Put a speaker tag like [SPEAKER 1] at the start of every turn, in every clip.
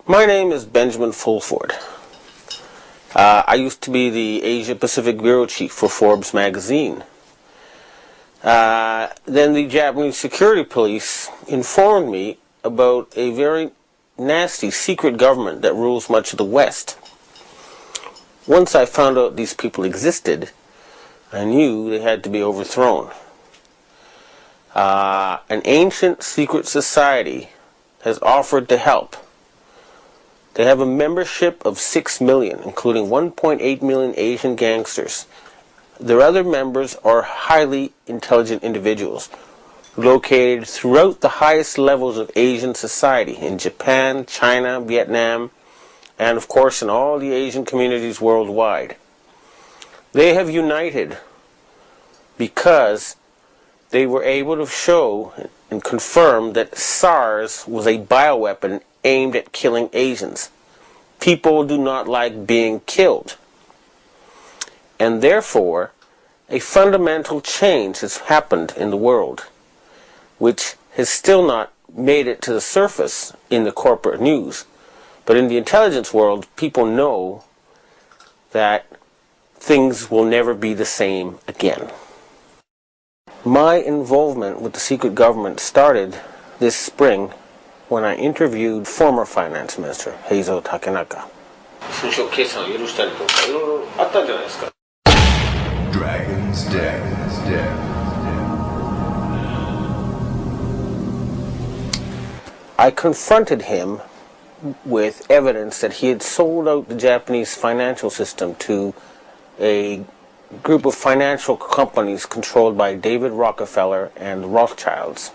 [SPEAKER 1] My name is Benjamin Fulford. I used to be the Asia Pacific Bureau Chief for Forbes magazine. Then the Japanese security police informed me about a very nasty secret government that rules much of the West. Once I found out these people existed, I knew they had to be overthrown. An ancient secret society has offered to help. They have a membership of 6 million, including 1.8 million Asian gangsters. Their other members are highly intelligent individuals located throughout the highest levels of Asian society in Japan, China, Vietnam, and of course in all the Asian communities worldwide. They have united because they were able to show and confirm that SARS was a bioweapon aimed at killing Asians. People do not like being killed. And therefore, a fundamental change has happened in the world, which has still not made it to the surface in the corporate news. But in the intelligence world, people know that things will never be the same again. My involvement with the secret government started this spring when I interviewed former Finance Minister Heizo Takenaka.
[SPEAKER 2] Dragon's Den.
[SPEAKER 1] I confronted him with evidence that he had sold out the Japanese financial system to a group of financial companies controlled by David Rockefeller and the Rothschilds.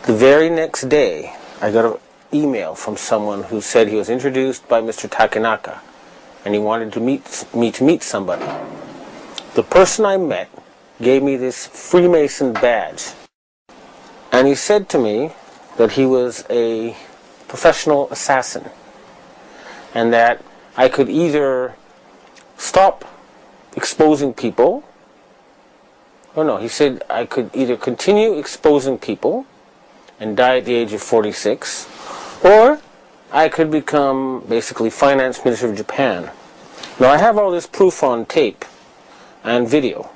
[SPEAKER 1] The very next day, I got an email from someone who said he was introduced by Mr. Takenaka and he wanted to meet somebody. The person I met gave me this Freemason badge, and he said to me that he was a professional assassin and that I could either stop exposing people, or no, he said I could either continue exposing people and die at the age of 46, or I could become basically Finance Minister of Japan. Now I have all this proof on tape and video.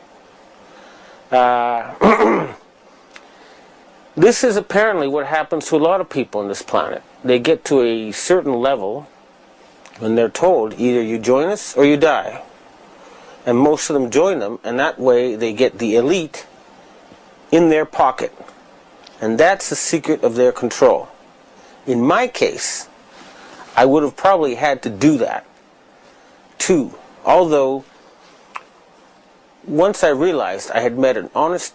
[SPEAKER 1] This is apparently what happens to a lot of people on this planet. They get to a certain level when they're told either you join us or you die. And most of them join them, and that way they get the elite in their pocket. And that's the secret of their control. In my case, I would have probably had to do that too. Although, once I realized I had met an honest,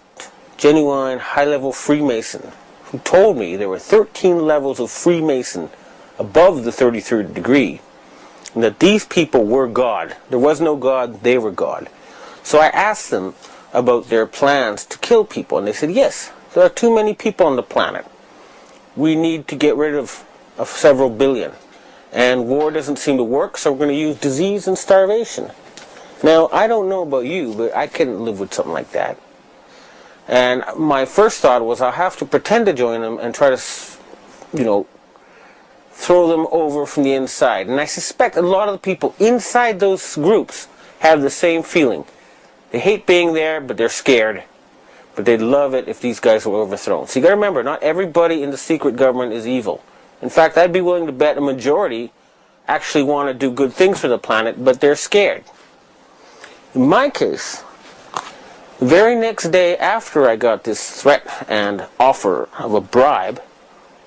[SPEAKER 1] genuine, high-level Freemason who told me there were 13 levels of Freemason above the 33rd degree, and that these people were God. There was no God, they were God. So I asked them about their plans to kill people, and they said, yes, there are too many people on the planet. We need to get rid of several billion. And war doesn't seem to work, so we're going to use disease and starvation. Now, I don't know about you, but I couldn't live with something like that. And my first thought was I'll have to pretend to join them and try to, throw them over from the inside. And I suspect a lot of the people inside those groups have the same feeling. They hate being there, but they're scared. But they'd love it if these guys were overthrown. So you got to remember, not everybody in the secret government is evil. In fact, I'd be willing to bet a majority actually want to do good things for the planet, but they're scared. In my case, the very next day after I got this threat and offer of a bribe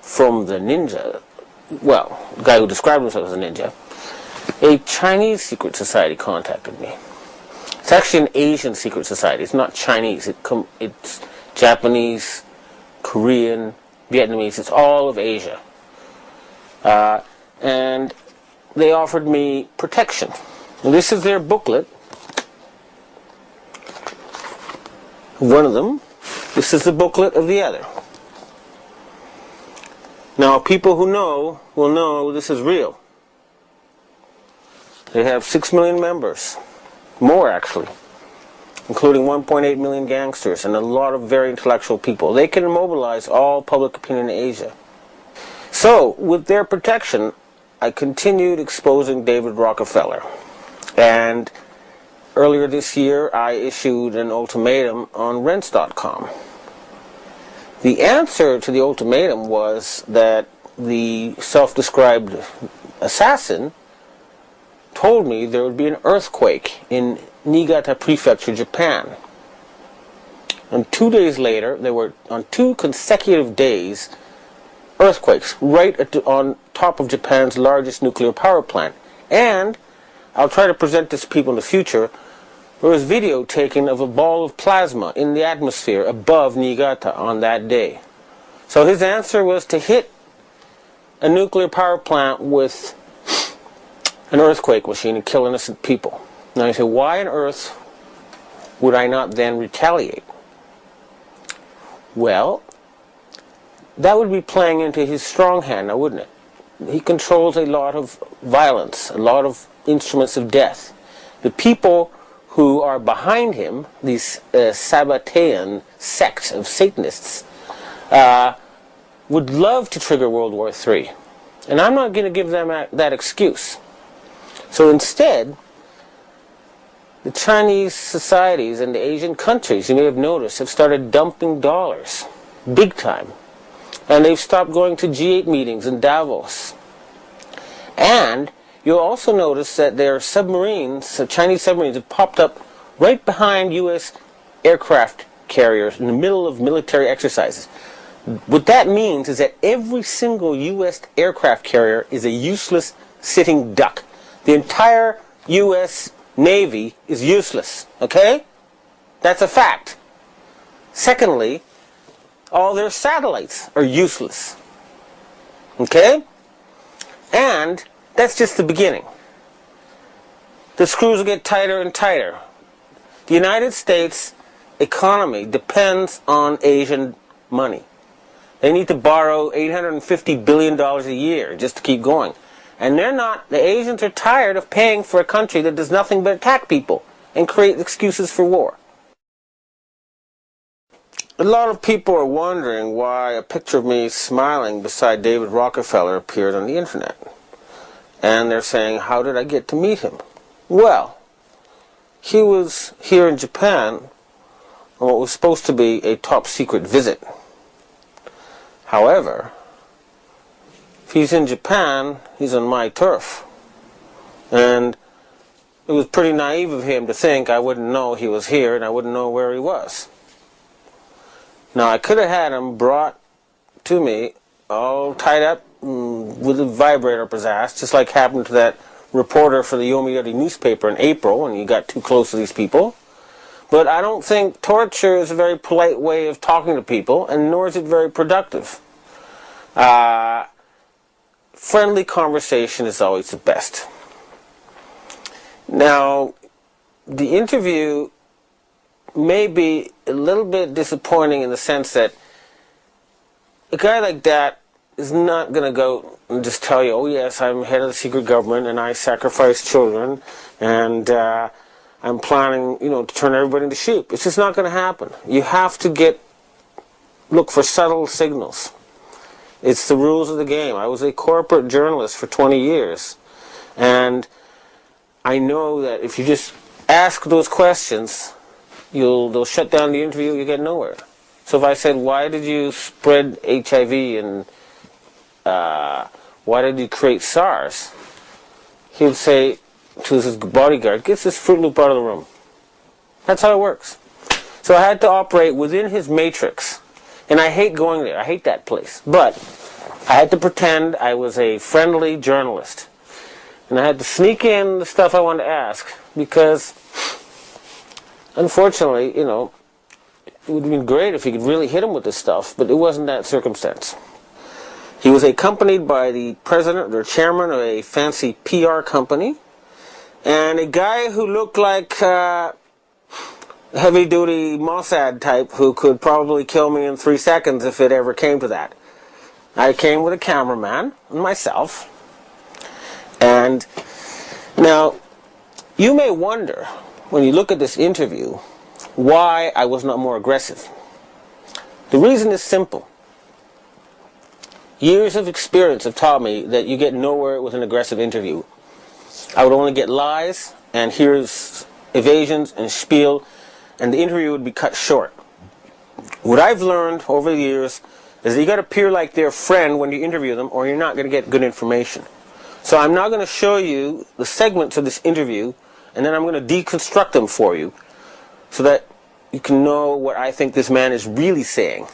[SPEAKER 1] from the ninja, well, the guy who described himself as a ninja, a Chinese secret society contacted me. It's actually an Asian secret society. It's not Chinese. It's Japanese, Korean, Vietnamese. It's all of Asia. And they offered me protection. And this is their booklet. One of them. This is the booklet of the other. Now, people who know will know this is real. They have 6 million members. More, actually. Including 1.8 million gangsters and a lot of very intellectual people. They can mobilize all public opinion in Asia. So, with their protection, I continued exposing David Rockefeller. And earlier this year, I issued an ultimatum on Rents.com. The answer to the ultimatum was that the self-described assassin told me there would be an earthquake in Niigata Prefecture, Japan. And 2 days later, there were, on 2 consecutive days, earthquakes right on top of Japan's largest nuclear power plant. And I'll try to present this to people in the future. There was video taken of a ball of plasma in the atmosphere above Niigata on that day. So his answer was to hit a nuclear power plant with an earthquake machine and kill innocent people. Now you say, why on earth would I not then retaliate? Well, that would be playing into his strong hand, now wouldn't it? He controls a lot of violence, a lot of instruments of death. The people who are behind him, these Sabbatean sect of Satanists, would love to trigger World War III. And I'm not going to give them that excuse. So instead, the Chinese societies and the Asian countries, you may have noticed, have started dumping dollars, big time. And they've stopped going to G8 meetings in Davos. And you'll also notice that their submarines, Chinese submarines, have popped up right behind U.S. aircraft carriers in the middle of military exercises. What that means is that every single U.S. aircraft carrier is a useless sitting duck. The entire U.S. Navy is useless, okay? That's a fact. Secondly, all their satellites are useless, okay? And that's just the beginning. The screws will get tighter and tighter. The United States economy depends on Asian money. They need to borrow $850 billion a year just to keep going. And the Asians are tired of paying for a country that does nothing but attack people and create excuses for war. A lot of people are wondering why a picture of me smiling beside David Rockefeller appeared on the internet. And they're saying, how did I get to meet him? Well, he was here in Japan on what was supposed to be a top secret visit. However, if he's in Japan, he's on my turf. And it was pretty naive of him to think I wouldn't know he was here and I wouldn't know where he was. Now, I could have had him brought to me all tied up with a vibrator up his ass, just like happened to that reporter for the Yomiuri newspaper in April when you got too close to these people. But I don't think torture is a very polite way of talking to people, and nor is it very productive. Friendly conversation is always the best. Now, the interview may be a little bit disappointing in the sense that a guy like that is not going to go and just tell you, oh yes, I'm head of the secret government and I sacrifice children and I'm planning, to turn everybody into sheep. It's just not going to happen. You have to look for subtle signals. It's the rules of the game. I was a corporate journalist for 20 years. And I know that if you just ask those questions, they'll shut down the interview, you get nowhere. So if I said, why did you spread HIV and why did you create SARS? He would say to his bodyguard, get this Fruit Loop out of the room. That's how it works. So I had to operate within his matrix. And I hate going there. I hate that place. But I had to pretend I was a friendly journalist. And I had to sneak in the stuff I wanted to ask because, unfortunately, it would have been great if he could really hit him with this stuff, but it wasn't that circumstance. He was accompanied by the president or chairman of a fancy PR company and a guy who looked like heavy-duty Mossad type who could probably kill me in 3 seconds if it ever came to that. I came with a cameraman and myself. And now, you may wonder, when you look at this interview, why I was not more aggressive. The reason is simple. Years of experience have taught me that you get nowhere with an aggressive interview. I would only get lies, and here's evasions and spiel, and the interview would be cut short. What I've learned over the years is that you got to appear like their friend when you interview them, or you're not going to get good information. So I'm now going to show you the segments of this interview, and then I'm going to deconstruct them for you so that you can know what I think this man is really saying.